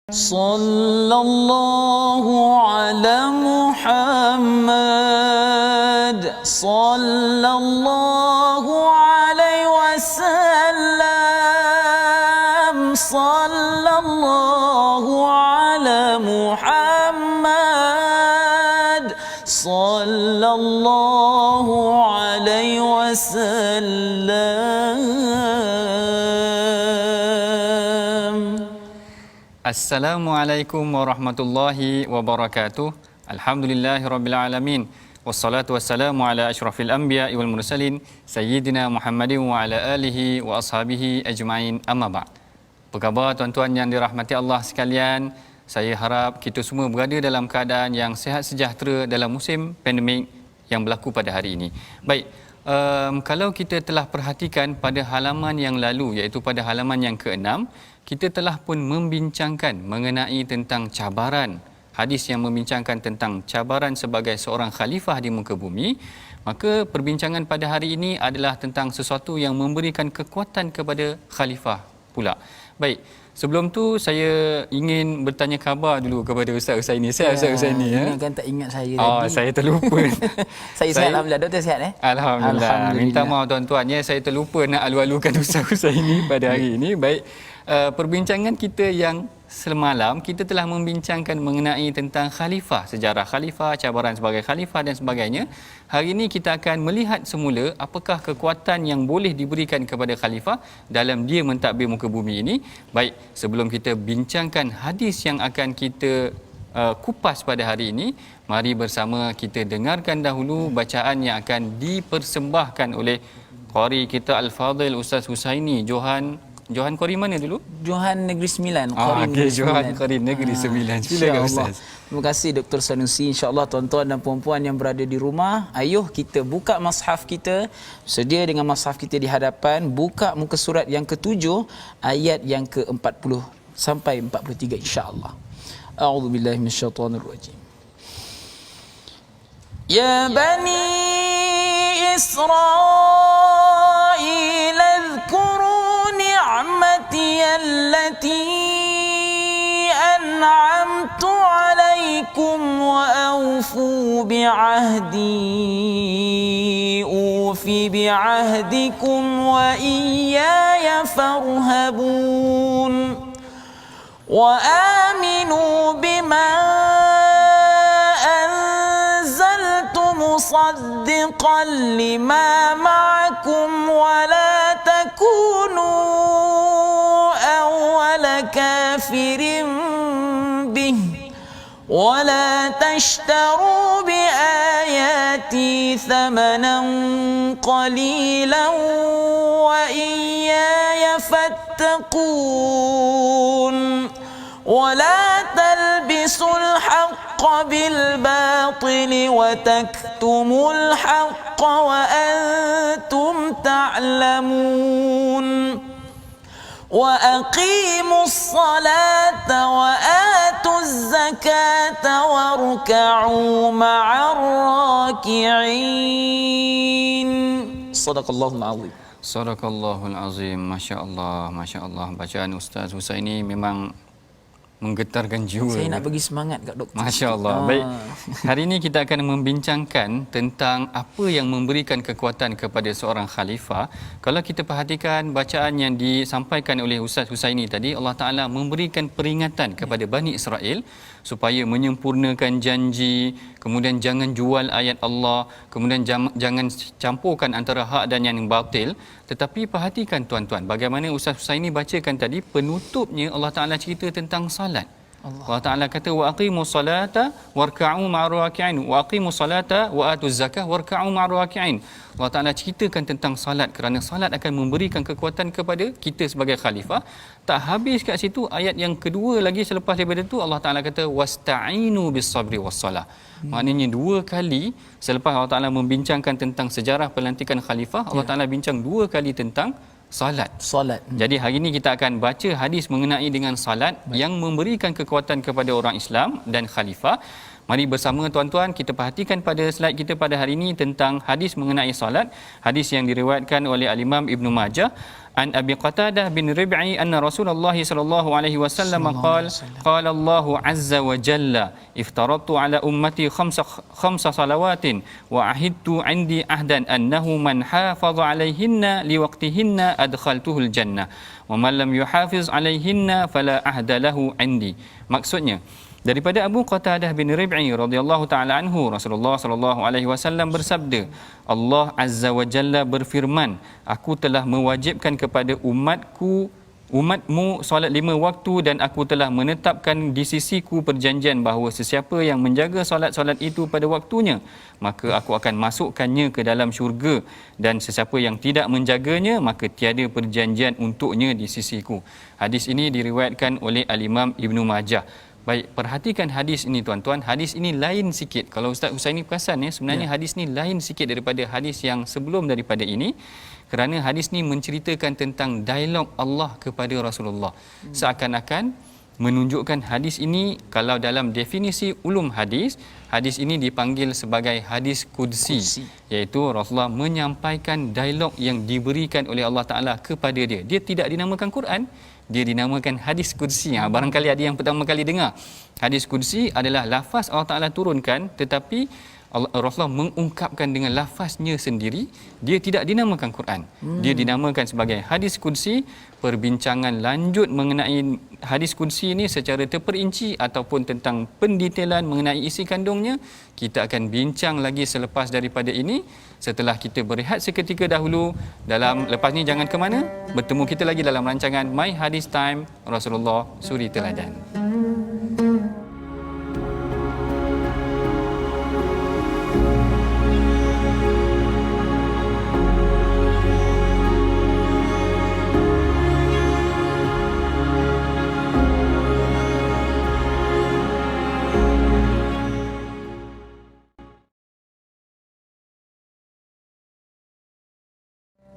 Sallallahu ala Muhammad sallallahu alaihi wasallam sallallahu ala Muhammad sallallahu alaihi wasallam. Assalamualaikum warahmatullahi wabarakatuh. Alhamdulillahirabbil wassalatu wassalamu ala asyrafil anbiya'i wal mursalin sayyidina Muhammadin wa ala alihi wa ashabihi ajma'in. Amma ba'd. Apa khabar tuan-tuan yang dirahmati Allah sekalian? Saya harap kita semua berada dalam keadaan yang sihat sejahtera dalam musim pandemik yang berlaku pada hari ini. Baik, kalau kita telah perhatikan pada halaman yang lalu, iaitu pada halaman yang ke-6, kita telah pun membincangkan mengenai tentang cabaran, hadis yang membincangkan tentang cabaran sebagai seorang khalifah di muka bumi. Maka perbincangan pada hari ini adalah tentang sesuatu yang memberikan kekuatan kepada khalifah pula. Baik, sebelum tu saya ingin bertanya khabar dulu kepada Ustaz Husaini. Sihat Ustaz Husaini ya? Ini kan tak ingat saya lagi. Saya terlupa. saya sihat alhamdulillah. Doktor sihat Alhamdulillah. Minta maaf tuan-tuan ya, saya terlupa nak alu-alukan Ustaz Husaini pada hari ini. Baik. Perbincangan kita yang semalam, kita telah membincangkan mengenai tentang khalifah, sejarah khalifah, cabaran sebagai khalifah dan sebagainya. Hari ini kita akan melihat semula apakah kekuatan yang boleh diberikan kepada khalifah dalam dia mentadbir muka bumi ini. Baik, sebelum kita bincangkan hadis yang akan kita kupas pada hari ini, mari bersama kita dengarkan dahulu bacaan yang akan dipersembahkan oleh qari kita Al-Fadhil Ustaz Husaini Johan Qari mana dulu? Johan Negeri Sembilan. Johan Qari Negeri Sembilan. Silakan Ustaz. Terima kasih Dr. Sanusi. InsyaAllah tuan-tuan dan puan-puan yang berada di rumah, ayuh kita buka mushaf kita. Sedia dengan mushaf kita di hadapan. Buka muka surat yang ke-7, ayat yang ke-40 sampai 43 insyaAllah. A'udzubillahi minasyaitonirrajim. Ya Bani Israel adhkuru ni'mati allati an'amtu alaikum wa awfu bi'ahdi ufi bi'ahdikum wa iyaya farhabun wa aminu bima anzaltu musaddiqan lima ma'akum wa la takunu awwala kafirin bih wa la tashtaru bi ayati thamanan qalilan wa iyaya fattaqun ولا تلبسوا الحق بالباطل وتكتموا الحق وأنتم تعلمون وأقيموا الصلاة وآتوا الزكاة واركعوا مع الراكعين صدق الله العظيم. Sadaqallahul azim. Masya-Allah, masya-Allah. Bacaan Ustaz Husaini memang menggetarkan jiwa. Saya nak bagi semangat kat doktor. Masya-Allah. Baik. Hari ini kita akan membincangkan tentang apa yang memberikan kekuatan kepada seorang khalifah. Kalau kita perhatikan bacaan yang disampaikan oleh Ustaz Husaini tadi, Allah Taala memberikan peringatan kepada Bani Israel supaya menyempurnakan janji, kemudian jangan jual ayat Allah, kemudian jangan campurkan antara hak dan yang batil. Tetapi perhatikan tuan-tuan, bagaimana Ustaz Husaini bacakan tadi, penutupnya Allah Taala cerita tentang salat. Allah Taala kata wa aqimus salata warka'u ma'ar raki'in wa aqimus salata wa atuz zakah warka'u ma'ar raki'in. Allah Taala ceritakan tentang salat kerana salat akan memberikan kekuatan kepada kita sebagai khalifah. Tak habis kat situ, ayat yang kedua lagi selepas daripada itu Allah Taala kata wasta'inu bis-sabri was-salah. Maknanya dua kali selepas Allah Taala membincangkan tentang sejarah pelantikan khalifah, Allah Taala bincang dua kali tentang salat. Jadi hari ini kita akan baca hadis mengenai dengan salat yang memberikan kekuatan kepada orang Islam dan khalifah. Mari bersama tuan-tuan kita perhatikan pada slide kita pada hari ini tentang hadis mengenai solat. Hadis yang diriwayatkan oleh Al-Imam Ibnu Majah an Abi Qatadah bin Rib'i anna Rasulullah sallallahu alaihi wasallam qala Allahu azza wa jalla iftaradtu ala ummati khamsa salawatin wa ahidtu 'indi ahdan annahu man hafaza 'alaihinna liwaqtihinna adkhaltuhul jannah wa man lam yuhafiz 'alaihinna fala ahda lahu 'indi. Maksudnya daripada Abu Qatadah bin Rib'i radhiyallahu taala anhu, Rasulullah sallallahu alaihi wasallam bersabda, Allah azza wa jalla berfirman, aku telah mewajibkan kepada umatmu solat 5 waktu dan aku telah menetapkan di sisiku perjanjian bahawa sesiapa yang menjaga solat-solat itu pada waktunya, maka aku akan masukkannya ke dalam syurga, dan sesiapa yang tidak menjaganya maka tiada perjanjian untuknya di sisiku. Hadis ini diriwayatkan oleh Al-Imam Ibnu Majah. Baik, perhatikan hadis ini tuan-tuan. Hadis ini lain sikit. Kalau Ustaz Husaini perasan sebenarnya hadis ni lain sikit daripada hadis yang sebelum daripada ini. Kerana hadis ni menceritakan tentang dialog Allah kepada Rasulullah. Seakan-akan menunjukkan hadis ini, kalau dalam definisi ulum hadis, hadis ini dipanggil sebagai hadis qudsi, iaitu Rasulullah menyampaikan dialog yang diberikan oleh Allah Taala kepada dia. Dia tidak dinamakan Quran, dia dinamakan hadis qudsi. Barangkali ada yang pertama kali dengar. Hadis qudsi adalah lafaz Allah Taala turunkan, tetapi Rasulullah mengungkapkan dengan lafaznya sendiri. Dia tidak dinamakan Quran. Dia dinamakan sebagai hadis qudsi. Perbincangan lanjut mengenai hadis qudsi ini secara terperinci ataupun tentang pendetailan mengenai isi kandungnya, kita akan bincang lagi selepas daripada ini. Setelah kita berehat seketika dahulu, lepas ni jangan ke mana, bertemu kita lagi dalam rancangan My Hadis Time Rasulullah Suri Teladan.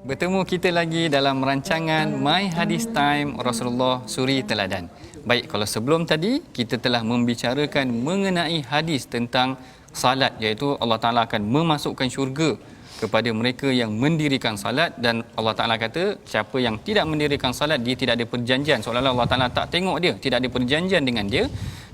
Bertemu kita lagi dalam rancangan My Hadis Time Rasulullah Suri Teladan. Baik, kalau sebelum tadi kita telah membicarakan mengenai hadis tentang salat, iaitu Allah Ta'ala akan memasukkan syurga kepada mereka yang mendirikan salat, dan Allah Ta'ala kata siapa yang tidak mendirikan salat dia tidak ada perjanjian, seolah-olah Allah Ta'ala tak tengok dia, tidak ada perjanjian dengan dia.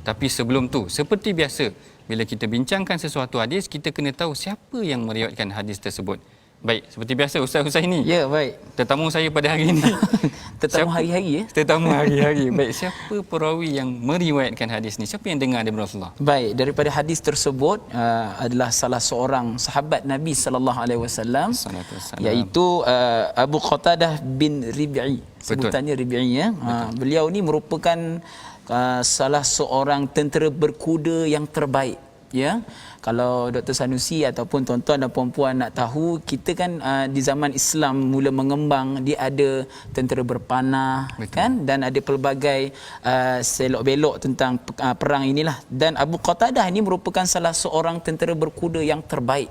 Tapi sebelum tu, seperti biasa, bila kita bincangkan sesuatu hadis, kita kena tahu siapa yang meriwayatkan hadis tersebut. Baik, seperti biasa Ustaz Husaini. Ya, baik. Tetamu saya pada hari ini. Tetamu hari-hari Tetamu hari-hari. Baik, siapa perawi yang meriwayatkan hadis ni? Siapa yang dengar daripada Rasulullah? Baik, daripada hadis tersebut adalah salah seorang sahabat Nabi sallallahu alaihi wasallam, iaitu Abu Qatadah bin Rib'i. Sebutannya Rib'i ya. Beliau ni merupakan salah seorang tentera berkuda yang terbaik. Ya, kalau Dr. Sanusi ataupun tuan-tuan dan puan-puan nak tahu, kita kan di zaman Islam mula mengembang, dia ada tentera berpanah. Betul. Kan, dan ada pelbagai selok-belok tentang perang inilah, dan Abu Qatadah ini merupakan salah seorang tentera berkuda yang terbaik.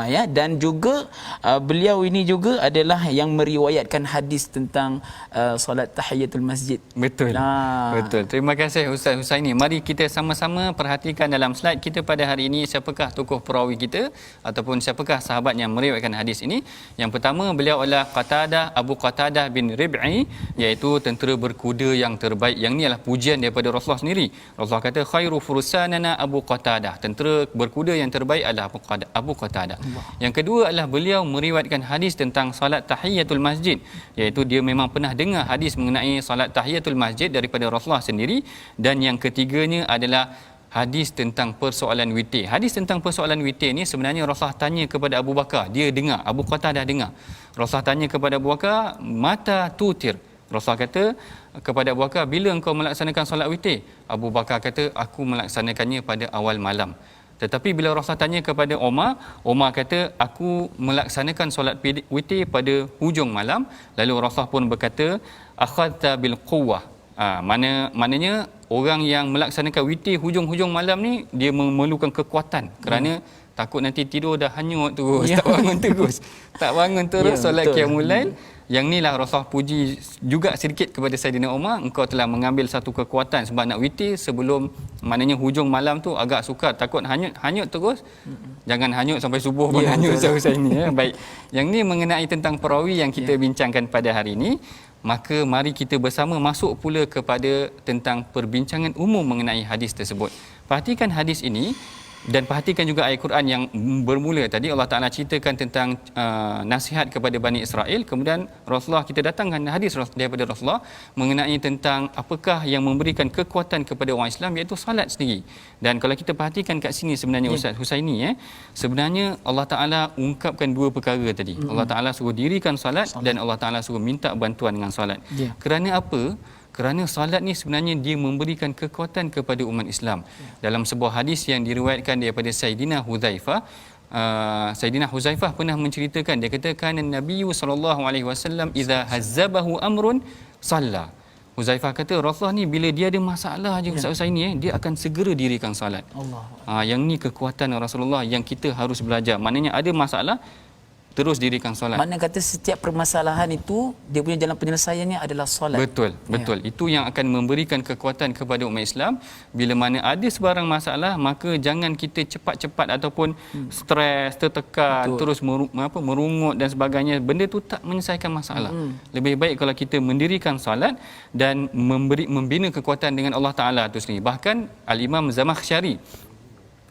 Ya, dan juga beliau ini juga adalah yang meriwayatkan hadis tentang solat tahiyatul masjid. Betul. Betul. Terima kasih Ustaz Husaini. Mari kita sama-sama perhatikan dalam slide kita pada hari ini siapakah tokoh perawi kita ataupun siapakah sahabat yang meriwayatkan hadis ini. Yang pertama, beliau adalah Qatadah, Abu Qatadah bin Rib'i, iaitu tentera berkuda yang terbaik. Yang ni adalah pujian daripada Rasulullah sendiri. Rasulullah kata khairu fursanana Abu Qatadah. Tentera berkuda yang terbaik adalah Abu Qatadah. Yang kedua adalah beliau meriwayatkan hadis tentang salat tahiyatul masjid, iaitu dia memang pernah dengar hadis mengenai salat tahiyatul masjid daripada Rasulullah sendiri. Dan yang ketiganya adalah hadis tentang persoalan witir. Hadis tentang persoalan witir ni sebenarnya Rasulullah tanya kepada Abu Bakar, dia dengar, Abu Qatadah dengar. Rasulullah tanya kepada Abu Bakar, mata tutir. Rasulullah kata kepada Abu Bakar, bila engkau melaksanakan solat witir? Abu Bakar kata, aku melaksanakannya pada awal malam. Tetapi bila Rasulullah tanya kepada Umar kata, aku melaksanakan solat witir pada hujung malam. Lalu Rasulullah pun berkata, akhadta bil quwwah. Maknanya orang yang melaksanakan witir hujung-hujung malam ni, dia memerlukan kekuatan, kerana takut nanti tidur dah hanyut terus, tak bangun terus, solat qiyamul lail. Yang ni lah Rasulullah puji juga sedikit kepada Saidina Umar, engkau telah mengambil satu kekuatan sebab nak witir sebelum, maknanya hujung malam tu agak sukar, takut hanyut terus. Jangan hanyut sampai subuh pun hanyut Ustaz ini ya. Baik. Yang ni mengenai tentang perawi yang kita bincangkan pada hari ini. Maka mari kita bersama masuk pula kepada tentang perbincangan umum mengenai hadis tersebut. Perhatikan hadis ini dan perhatikan juga ayat Quran yang bermula tadi. Allah Ta'ala ceritakan tentang nasihat kepada Bani Israel. Kemudian Rasulullah, kita datangkan hadis daripada Rasulullah mengenai tentang apakah yang memberikan kekuatan kepada orang Islam, iaitu salat sendiri. Dan kalau kita perhatikan kat sini sebenarnya Ustaz Husaini, sebenarnya Allah Ta'ala ungkapkan dua perkara tadi. Allah Ta'ala suruh dirikan salat dan Allah Ta'ala suruh minta bantuan dengan salat. Kerana apa? Kerana salat ni sebenarnya dia memberikan kekuatan kepada umat Islam. Dalam sebuah hadis yang diriwayatkan daripada Sayyidina Hudzaifah, Sayyidina Hudzaifah pernah menceritakan, dia kata kana Nabi sallallahu alaihi wasallam idza hazzabahu amrun salla. Hudzaifah kata Rasulullah ni bila dia ada masalah je Ustaz ini dia akan segera dirikan salat. Allah. Yang ni kekuatan Rasulullah yang kita harus belajar. Maknanya ada masalah terus dirikan solat. Mana kata setiap permasalahan itu dia punya jalan penyelesaiannya adalah solat. Betul, betul. Itu yang akan memberikan kekuatan kepada umat Islam. Bila mana ada sebarang masalah, maka jangan kita cepat-cepat ataupun stres, tertekan, terus merungut dan sebagainya. Benda tu tak menyelesaikan masalah. Lebih baik kalau kita mendirikan solat dan membina kekuatan dengan Allah Taala itu sendiri. Bahkan Al-Imam Zamakhsyari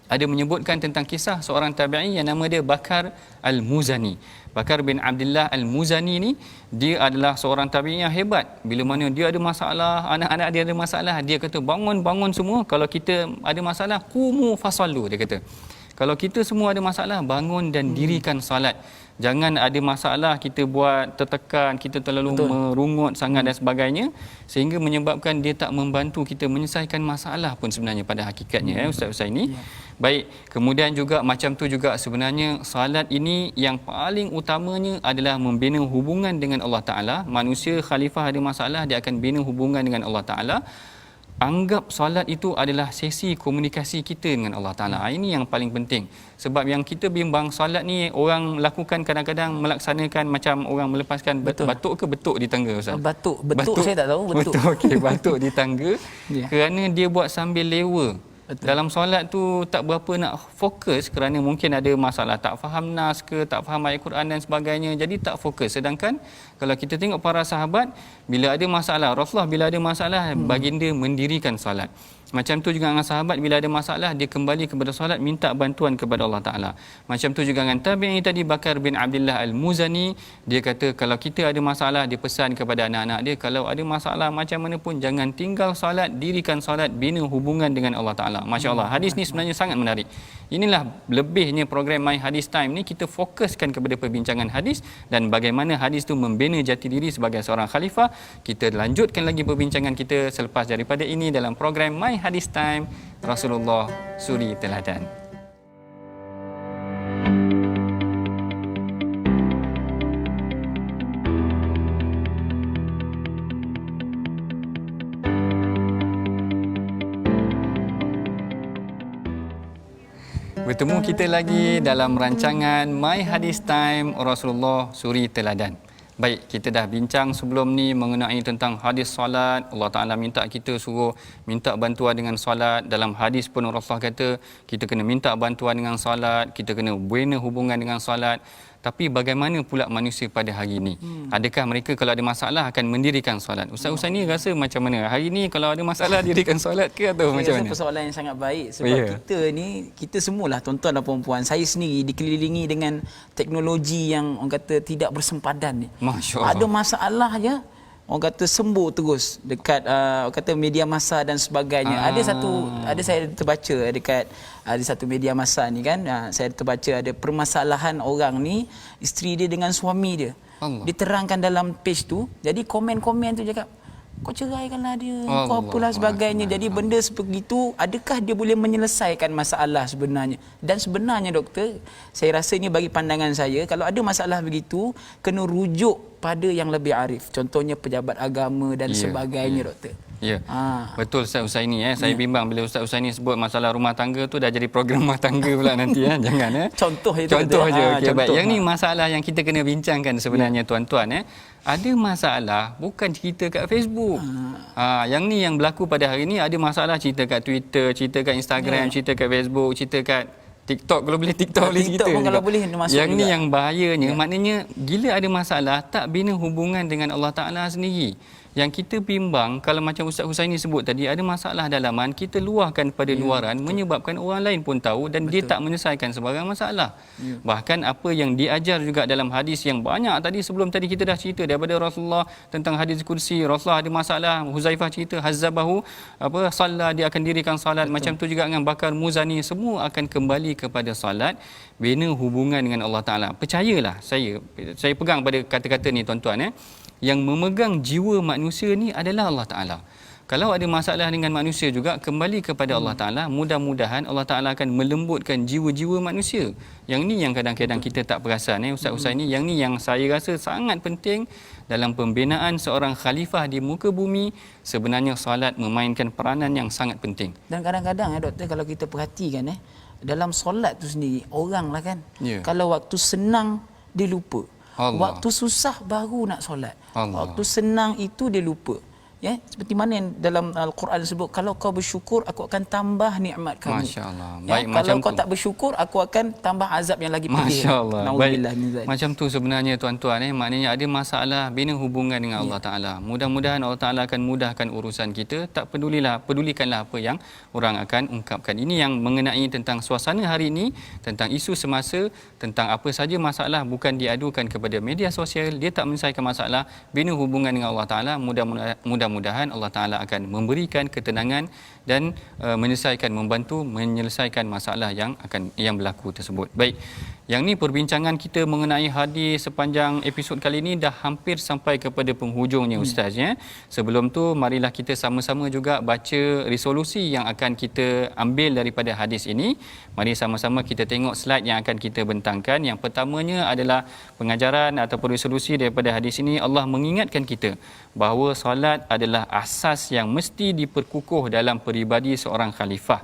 ada menyebutkan tentang kisah seorang tabi'i yang nama dia Bakar Al-Muzani. Bakar bin Abdullah Al-Muzani ni, dia adalah seorang tabi'i yang hebat. Bila mana dia ada masalah, anak-anak dia ada masalah, dia kata bangun semua. Kalau kita ada masalah, qumu fasallu, dia kata. Kalau kita semua ada masalah, bangun dan dirikan salat. Jangan ada masalah kita buat tertekan, kita terlalu merungut sangat dan sebagainya, sehingga menyebabkan dia tak membantu kita menyelesaikan masalah pun sebenarnya pada hakikatnya Ustaz Husaini. Baik, kemudian juga macam tu juga sebenarnya salat ini yang paling utamanya adalah membina hubungan dengan Allah Taala. Manusia khalifah ada masalah, dia akan bina hubungan dengan Allah Taala. Anggap solat itu adalah sesi komunikasi kita dengan Allah Ta'ala. Ini yang paling penting. Sebab yang kita bimbang solat ni orang lakukan kadang-kadang melaksanakan macam orang melepaskan batuk ke betuk di tangga Ustaz? Batuk saya tak tahu. Betul, okey, batuk di tangga. Kerana dia buat sambil lewa. Dalam solat tu tak berapa nak fokus kerana mungkin ada masalah tak faham nas ke, tak faham ayat Quran dan sebagainya. Jadi tak fokus. Sedangkan kalau kita tengok para sahabat, bila ada masalah, Rasulullah bila ada masalah, baginda mendirikan solat. Macam tu juga dengan sahabat, bila ada masalah dia kembali kepada solat, minta bantuan kepada Allah Ta'ala. Macam tu juga dengan tabi'i tadi Bakar bin Abdullah Al-Muzani, dia kata kalau kita ada masalah, dia pesan kepada anak-anak dia, kalau ada masalah macam mana pun jangan tinggal solat, dirikan solat, bina hubungan dengan Allah Ta'ala. Masya Allah, hadis ni sebenarnya sangat menarik. Inilah lebihnya program My Hadis Time ni, kita fokuskan kepada perbincangan hadis dan bagaimana hadis tu membina jati diri sebagai seorang khalifah. Kita lanjutkan lagi perbincangan kita selepas daripada ini dalam program My Hadis Time, Rasulullah Suri Teladan. Bertemu kita lagi dalam rancangan My Hadis Time, Rasulullah Suri Teladan. Baik, kita dah bincang sebelum ni mengenai tentang hadis solat. Allah Ta'ala minta kita suruh minta bantuan dengan solat. Dalam hadis pun Rasulullah kata kita kena minta bantuan dengan solat, kita kena bina hubungan dengan solat. Tapi bagaimana pula manusia pada hari ini? Adakah mereka kalau ada masalah akan mendirikan solat? Ustaz ni rasa macam mana? Hari ini kalau ada masalah dirikan solat ke atau macam mana? Persoalan yang sangat baik sebab kita ni, kita semualah tuan-tuan dan puan-puan, saya sendiri dikelilingi dengan teknologi yang orang kata tidak bersempadan ni. Masya-Allah. Ada masalah je orang kata sembuh terus dekat orang kata media massa dan sebagainya. Ada saya terbaca dekat ada satu media massa ni kan, saya terbaca ada permasalahan orang ni, isteri dia dengan suami dia. Allah. Diterangkan dalam page tu. Jadi komen-komen tu cakap kau ceraikanlah dia, kau apalah sebagainya. Jadi benda sebegitu, adakah dia boleh menyelesaikan masalah sebenarnya? Dan sebenarnya doktor, saya rasa ini bagi pandangan saya, kalau ada masalah begitu, kena rujuk pada yang lebih arif. Contohnya pejabat agama dan sebagainya doktor. Ya. Betul Ustaz Husaini Saya bimbang bila Ustaz Husaini sebut masalah rumah tangga tu dah jadi program rumah tangga pula nanti Jangan Contoh itu. Contoh aja. Okey, baik. Contoh, Yang ni masalah yang kita kena bincangkan sebenarnya tuan-tuan Ada masalah bukan cerita kat Facebook. Yang ni yang berlaku pada hari ni, ada masalah cerita kat Twitter, cerita kat Instagram, cerita kat Facebook, cerita kat TikTok. Kalau boleh TikTok boleh cerita. TikTok pun kalau boleh masuk yang juga. Ni yang bahayanya, maknanya gila ada masalah tak bina hubungan dengan Allah Taala sendiri. Yang kita bimbang kalau macam Ustaz Husaini sebut tadi, ada masalah dalaman, kita luahkan pada luaran, menyebabkan orang lain pun tahu dan dia tak menyelesaikan sebarang masalah. Bahkan apa yang diajar juga dalam hadis yang banyak tadi, sebelum tadi kita dah cerita daripada Rasulullah tentang hadis kursi, Rasulullah ada masalah, Huzaifah cerita hazzabahu salla, dia akan dirikan salat. Macam tu juga dengan Bakar Muzani, semua akan kembali kepada salat, bina hubungan dengan Allah Taala. Percayalah, saya pegang pada kata-kata ni tuan-tuan yang memegang jiwa manusia ni adalah Allah Ta'ala. Kalau ada masalah dengan manusia juga, kembali kepada Allah Ta'ala. Mudah-mudahan Allah Ta'ala akan melembutkan jiwa-jiwa manusia. Yang ni yang kadang-kadang kita tak perasan Ustaz Husaini. Yang ni yang saya rasa sangat penting dalam pembinaan seorang khalifah di muka bumi. Sebenarnya solat memainkan peranan yang sangat penting. Dan kadang-kadang doktor, kalau kita perhatikan dalam solat tu sendiri, orang lah kan, kalau waktu senang dia lupa, waktu susah baru nak solat. Waktu senang itu dia lupa. Seperti mana yang dalam Al-Quran disebut, kalau kau bersyukur aku akan tambah nikmat kamu. Masya-Allah. Baik, kalau kau tak bersyukur aku akan tambah azab yang lagi pedih. Masya-Allah. Baik. Macam tu sebenarnya tuan-tuan maknanya ada masalah, bina hubungan dengan Allah Taala. Mudah-mudahan Allah Taala akan mudahkan urusan kita. Tak pedulikanlah apa yang orang akan ungkapkan. Ini yang mengenai tentang suasana hari ini, tentang isu semasa, tentang apa saja masalah bukan diadukan kepada media sosial, dia tak menyelesaikan masalah, bina hubungan dengan Allah Taala. Mudah-mudahan Allah Ta'ala akan memberikan ketenangan dan membantu menyelesaikan masalah yang berlaku tersebut. Baik, yang ni perbincangan kita mengenai hadis sepanjang episod kali ini dah hampir sampai kepada penghujungnya Ustaz. Sebelum tu marilah kita sama-sama juga baca resolusi yang akan kita ambil daripada hadis ini. Mari sama-sama kita tengok slide yang akan kita bentangkan. Yang pertamanya adalah pengajaran ataupun resolusi daripada hadis ini. Allah mengingatkan kita bahawa solat adalah asas yang mesti diperkukuh dalam peribadi seorang khalifah.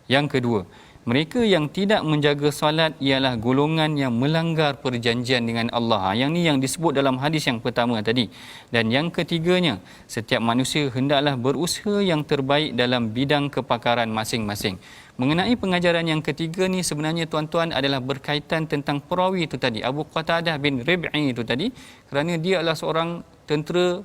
Yang kedua, mereka yang tidak menjaga solat ialah golongan yang melanggar perjanjian dengan Allah. Yang ni yang disebut dalam hadis yang pertama tadi. Dan yang ketiganya, setiap manusia hendaklah berusaha yang terbaik dalam bidang kepakaran masing-masing. Mengenai pengajaran yang ketiga ni sebenarnya tuan-tuan adalah berkaitan tentang perawi itu tadi, Abu Qatadah bin Rib'i itu tadi, kerana dia adalah seorang tentera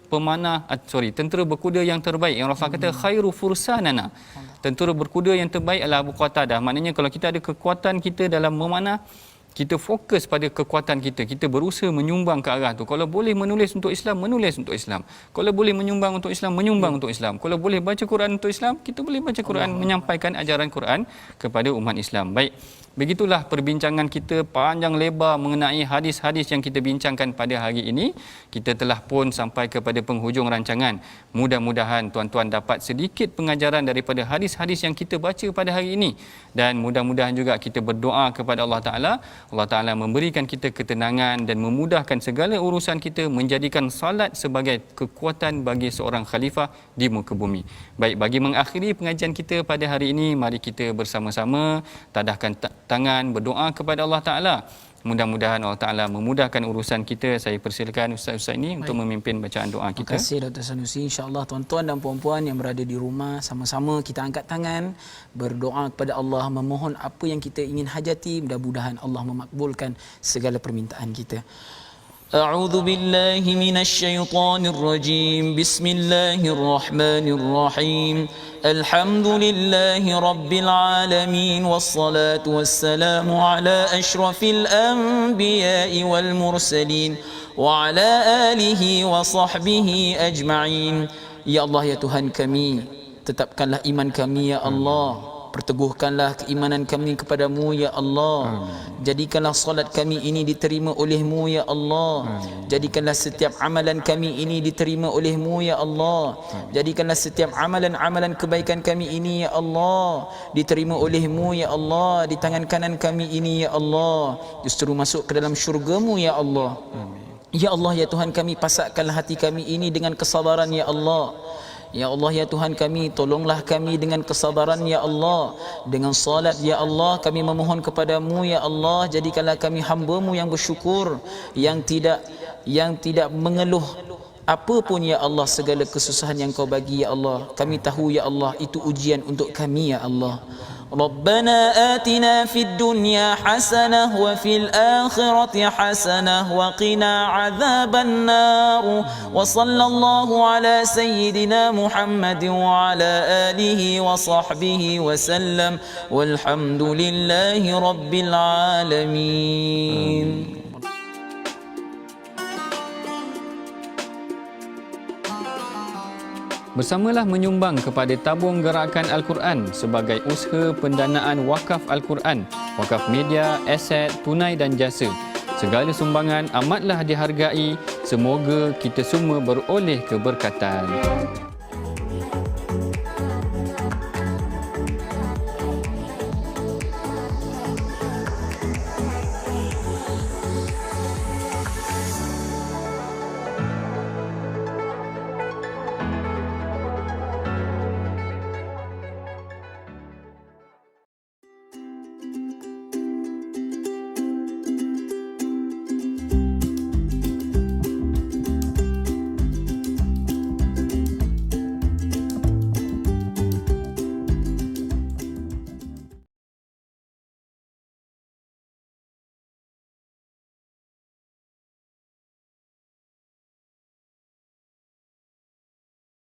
berkuda yang terbaik. Yang Rasul kata khairu fursanana, tentera berkuda yang terbaik adalah Abu Qatadah. Maknanya kalau kita ada kekuatan kita dalam memanah, kita fokus pada kekuatan kita, kita berusaha menyumbang ke arah tu. Kalau boleh menulis untuk Islam, menulis untuk Islam. Kalau boleh menyumbang untuk Islam, menyumbang untuk Islam. Kalau boleh baca Quran untuk Islam, kita boleh baca Quran, menyampaikan ajaran Quran kepada umat Islam. Baik, begitulah perbincangan kita panjang lebar mengenai hadis-hadis yang kita bincangkan pada hari ini. Kita telah pun sampai kepada penghujung rancangan. Mudah-mudahan tuan-tuan dapat sedikit pengajaran daripada hadis-hadis yang kita baca pada hari ini. Dan mudah-mudahan juga kita berdoa kepada Allah Ta'ala. Allah Ta'ala memberikan kita ketenangan dan memudahkan segala urusan kita, menjadikan salat sebagai kekuatan bagi seorang khalifah di muka bumi. Baik, bagi mengakhiri pengajian kita pada hari ini, mari kita bersama-sama tadahkan tangan, berdoa kepada Allah Ta'ala. Mudah-mudahan Allah Ta'ala memudahkan urusan kita. Saya persilakan Ustaz ini untuk memimpin bacaan doa kita. Terima kasih Dr. Sanusi. InsyaAllah tuan-tuan dan puan-puan yang berada di rumah, sama-sama kita angkat tangan, berdoa kepada Allah, memohon apa yang kita ingin hajati. Mudah-mudahan Allah memakbulkan segala permintaan kita. أعوذ بالله من الشيطان الرجيم بسم الله الرحمن الرحيم الحمد لله رب العالمين والصلاة والسلام على أشرف الأنبياء والمرسلين وعلى آله وصحبه أجمعين. Ya Allah, ya Tuhan kami, tetapkanlah iman kami ya Allah, perteguhkanlah keimanan kami kepadamu ya Allah. Jadikanlah solat kami ini diterima olehmu ya Allah. Jadikanlah setiap amalan kami ini diterima olehmu ya Allah. Jadikanlah setiap amalan-amalan kebaikan kami ini ya Allah diterima olehmu ya Allah. Di tangan kanan kami ini ya Allah justru masuk ke dalam syurgamu ya Allah. Ya Allah, ya Tuhan kami, pasakkanlah hati kami ini dengan kesabaran ya Allah. Ya Allah, ya Tuhan kami, tolonglah kami dengan kesabaran ya Allah, dengan salat ya Allah. Kami memohon kepadamu ya Allah, jadikanlah kami hamba-Mu yang bersyukur, yang tidak mengeluh apapun ya Allah, segala kesusahan yang Kau bagi ya Allah. Kami tahu ya Allah itu ujian untuk kami ya Allah. ربنا آتنا في الدنيا حسنة وفي الآخرة حسنة وقنا عذاب النار وصلى الله على سيدنا محمد وعلى آله وصحبه وسلم والحمد لله رب العالمين. Bersamalah menyumbang kepada tabung gerakan Al-Quran sebagai usaha pendanaan wakaf Al-Quran, wakaf media, aset, tunai dan jasa. Segala sumbangan amatlah dihargai. Semoga kita semua beroleh keberkatan.